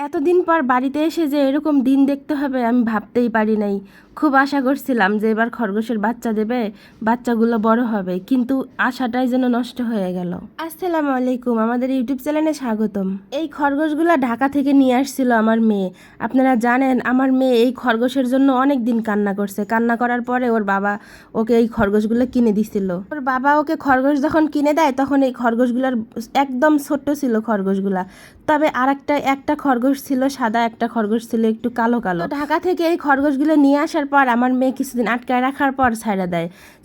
এতদিন পর বাড়িতে এসে যে এরকম দিন দেখতে হবে আমি ভাবতেই পারি নাই। খুব আশা করছিলাম যে এবার খরগোশের বাচ্চা দেবে, বাচ্চাগুলো বড় হবে, কিন্তু আশাটাই যেন নষ্ট হয়ে গেল। আসসালামু আলাইকুম, আমাদের ইউটিউব চ্যানেলে স্বাগতম। এই খরগোশগুলো ঢাকা থেকে নিয়ে আসছিল আমার মেয়ে। আপনারা জানেন আমার মেয়ে এই খরগোশের জন্য অনেক দিন কান্না করছে। কান্না করার পরে ওর বাবা ওকে এই খরগোশগুলো কিনে দিছিল। ওর বাবা ওকে খরগোশ যখন কিনে দেয় তখন এই খরগোশগুলোর একদম ছোট্ট ছিল খরগোশগুলা। তবে একটা খরগোশ ছিল সাদা, একটা খরগোশ ছিল একটু কালো কালো। ঢাকা থেকে এই খরগোশগুলো নিয়ে আসার পর আমার মেয়ে কিছুদিন আটকায় রাখার পর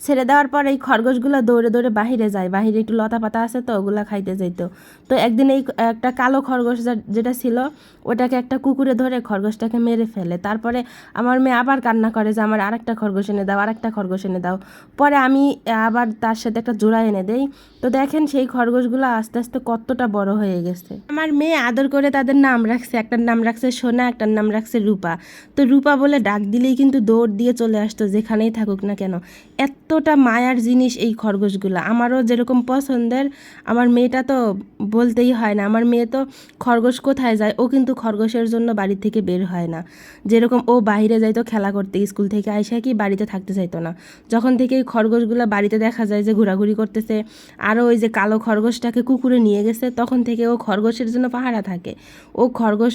ছেড়ে দেওয়ার পর এই খরগোশগুলো দৌড়ে দৌড়ে বাহিরে যায়। বাহিরে একটু লতা পাতা আছে তো ওগুলা খাইতে যাইতো। তো একদিন এই একটা কালো খরগোশ যেটা ছিল ওটাকে একটা কুকুরে ধরে খরগোশটাকে মেরে ফেলে। তারপরে আমার মেয়ে আবার কান্না করে যে আমার আরেকটা খরগোশ এনে দাও, আরেকটা খরগোশ এনে দাও। পরে আমি আবার তার সাথে একটা জোড়া এনে দেই। তো দেখেন সেই খরগোশগুলো আস্তে আস্তে কতটা বড় হয়ে গেছে। আমার মেয়ে আদর করে তাদের নাম রাখছে, একটার নাম রাখছে সোনা, একটার নাম রাখছে রূপা। তো রূপা বলে ডাক দিলেই কিন্তু দৌড় দিয়ে চলে আসতো যেখানেই থাকুক না কেন। এতটা মায়ার জিনিস এই খরগোশগুলো, আমারও যেরকম পছন্দের। আমার মেয়েটা তো বলতেই হয় না, আমার মেয়ে তো খরগোশ কোথায় যায় ও কিন্তু খরগোশের জন্য বাড়ি থেকে বের হয় না। যেরকম ও বাইরে যাইতো খেলা করতে, স্কুল থেকে আইসা কি বাড়িতে থাকতে চাইতো না। যখন থেকে এই খরগোশগুলো বাড়িতে দেখা যায় যে ঘোরাঘুরি করতেছে, আরও ওই যে কালো খরগোশটাকে কুকুরে নিয়ে গেছে, তখন থেকে ও খরগোশের জন্য পাহারা থাকে। ও খরগোশ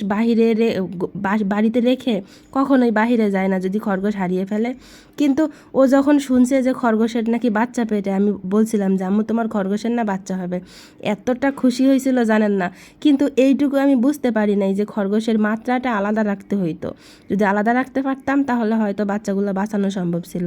বাড়িতে রেখে কখনোই বাহিরে যায় না যদি খরগোশ হারিয়ে ফেলে। কিন্তু ও যখন শুনছে যে খরগোশের নাকি বাচ্চা পেটে, আমি বলছিলাম যে আম্মু তোমার খরগোশের না বাচ্চা হবে, এতটা খুশি হয়েছিল জানেন না। কিন্তু এইটুকু আমি বুঝতে পারি নাই যে খরগোশের মাত্রাটা আলাদা রাখতে হইতো। যদি আলাদা রাখতে পারতাম তাহলে হয়তো বাচ্চাগুলো বাঁচানো সম্ভব ছিল।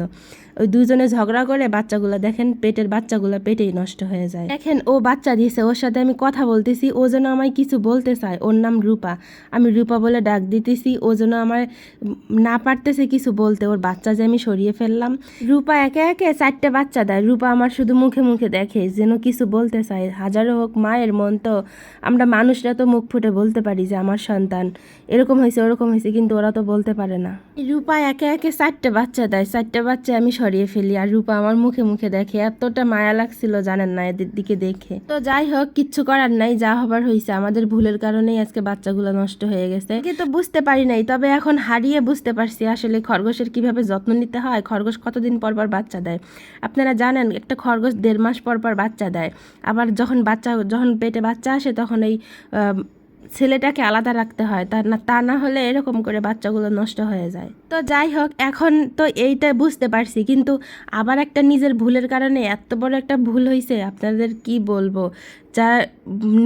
ওই দুজনে ঝগড়া করে বাচ্চাগুলো দেখেন পেটের বাচ্চাগুলো পেটেই নষ্ট হয়ে যায়। দেখেন ও বাচ্চা দিয়েছে, ওর সাথে আমি কথা বলতেছি, ও যেন আমায় কিছু বলতে চায়। ওর নাম রূপা, আমি রূপা বলে ডাক দিতেছি, ও যেন আমার না পারতেছে কিছু বলতে। ওর বাচ্চা যে আমি সরিয়ে ফেললাম। রূপা একে একে 4টে বাচ্চা দেয়। রূপা আমার শুধু মুখে মুখে দেখে যেন কিছু বলতে চায়। হাজারো হোক মায়ের মন তো, আমরা মানুষরা তো মুখ ফুটে বলতে পারি যে আমার সন্তান এরকম হয়েছে ওরকম হয়েছে, কিন্তু ওরা তো বলতে পারে না। রূপা একে একে 4টে বাচ্চা দেয়, 4টে বাচ্চা আমি সরিয়ে ফেলি আর রূপা আমার মুখে মুখে দেখে। এতটা মায়া লাগছিল জানেন না এদের দিকে দেখে। তো যাই হোক, কিচ্ছু করার নাই, যা হবার হয়েছে। আমাদের ভুলের কারণেই আজকে বাচ্চাগুলো নষ্ট হয়ে গেছে, কিন্তু বুঝতে পারি নাই। তবে এখন হারিয়ে বুঝতে পারছি আসলে খরগোশের কিভাবে যত্ন নিতে হয়। খরগোশ কতদিন পর পর বাচ্চা দেয় আপনারা জানেন? একটা খরগোশ 1.5 মাস পর পর বাচ্চা দেয়। আবার যখন পেটে বাচ্চা আসে তখন এই ছেলেটাকে আলাদা রাখতে হয়, তা না হলে এরকম করে বাচ্চাগুলো নষ্ট হয়ে যায়। তো যাই হোক, এখন তো এইটা বুঝতে পারছি, কিন্তু আবার একটা নিজের ভুলের কারণে এত বড় একটা ভুল হয়েছে আপনাদের কি বলবো, যা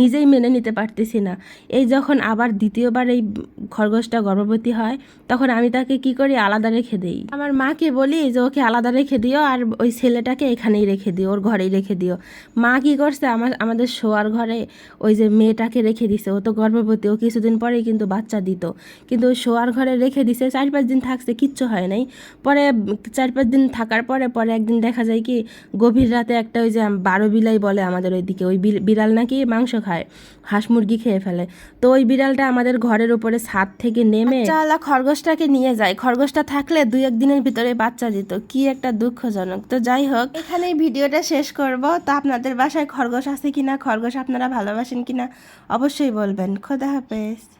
নিজেই মেনে নিতে পারতেছি না। এই যখন আবার দ্বিতীয়বার এই খরগোশটা গর্ভবতী হয় তখন আমি তাকে কি করি, আলাদা রেখে দিই। আমার মাকে বলি যে ওকে আলাদা রেখে দিও আর ওই ছেলেটাকে এখানেই রেখে দিও, ওর ঘরেই রেখে দিও। মা কি করছে, আমাদের শোয়ার ঘরে ওই যে মেয়েটাকে রেখে দিছে। ও তো গর্ভবতী, ও কিছুদিন পরেই কিন্তু বাচ্চা দিত, কিন্তু ওই শোয়ার ঘরে রেখে দিছে। 4-5 দিন থাকছে, কিচ্ছু হয় নাই। পরে 4-5 দিন থাকার পরে একদিন দেখা যায় কি গভীর রাতে একটা ওই যে 12 বিলাই বলে আমাদের ওইদিকে, ওই বিড়াল নাকি মাংস খায়, হাঁস মুরগি খেয়ে ফেলে। তো ওই বিড়ালটা আমাদের ঘরের উপরে ছাদ থেকে নেমে খরগোশটাকে নিয়ে যায়। খরগোশটা থাকলে 2-1 দিনের ভিতরে বাচ্চা দিত। কি একটা দুঃখজনক। তো যাই হোক, এখানেই ভিডিওটা শেষ করব। তো আপনাদের বাসায় খরগোশ আছে কিনা, খরগোশ আপনারা ভালোবাসেন কিনা অবশ্যই বলবেন। খোদা হাফেজ।